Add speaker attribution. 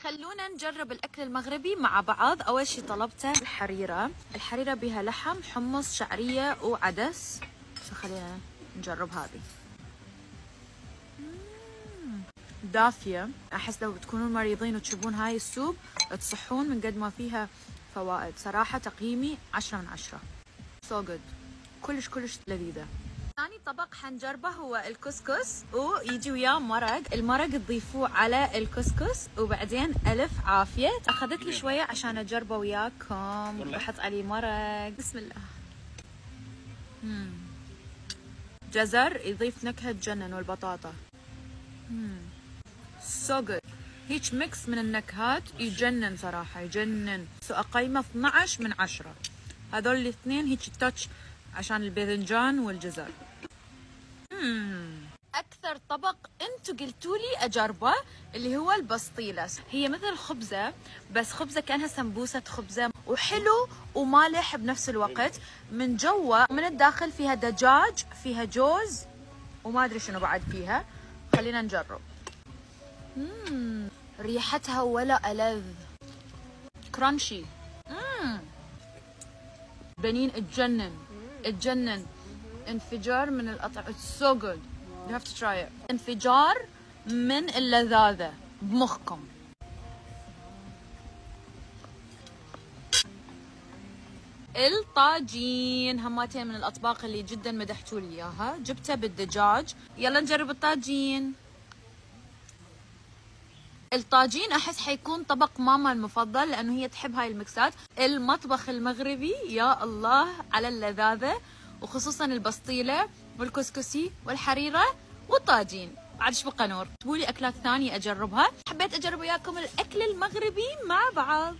Speaker 1: خلونا نجرب الأكل المغربي مع بعض. أول شي طلبته الحريرة بها لحم، حمص، شعرية وعدس. خلينا نجرب هذه. دافية، أحس لو بتكونون مريضين وتشربون هاي السوب تصحون من قد ما فيها فوائد. صراحة تقييمي 10 من 10. so good، كلش لذيذة. ثاني طبق حنجربه هو الكسكس، ويجي وياه مرق. المرق تضيفوه على الكسكس وبعدين ألف عافية. أخذت لي شوية عشان أجربه وياكم. بحط عليه مرق. بسم الله. جزر يضيف نكهة تجنن، والبطاطا. so good. هيك ميكس من النكهات يجنن صراحة، يجنن. أقيمه 12 من 10. هذول الاثنين هيك تاتش عشان الباذنجان والجزر. أكثر طبق أنتوا قلتوا لي أجربه اللي هو البسطيلة. هي مثل خبزة، بس خبزة كأنها سمبوسة خبزة، وحلو ومالح بنفس الوقت. من جوا من الداخل فيها دجاج، فيها جوز، وما أدري شنو بعد فيها. خلينا نجرب. ريحتها ولا ألذ، كرانشي. بنين تجنن. انفجار من الأطعمة. It's so good. You have to try it. انفجار من اللذاذة بمخكم. الطاجين هماتين من الأطباق اللي جدا مدحتوا لي إياها. جبته بالدجاج. يلا نجرب الطاجين. الطاجين أحس حيكون طبق ماما المفضل، لأنه هي تحب هاي المكسات. المطبخ المغربي يا الله على اللذاذة، وخصوصا البسطيلة والكسكسي والحريرة والطاجين. بعد ايش بقى نور؟ اكتبوا لي أكلات ثانية أجربها. حبيت أجرب وياكم الأكل المغربي مع بعض.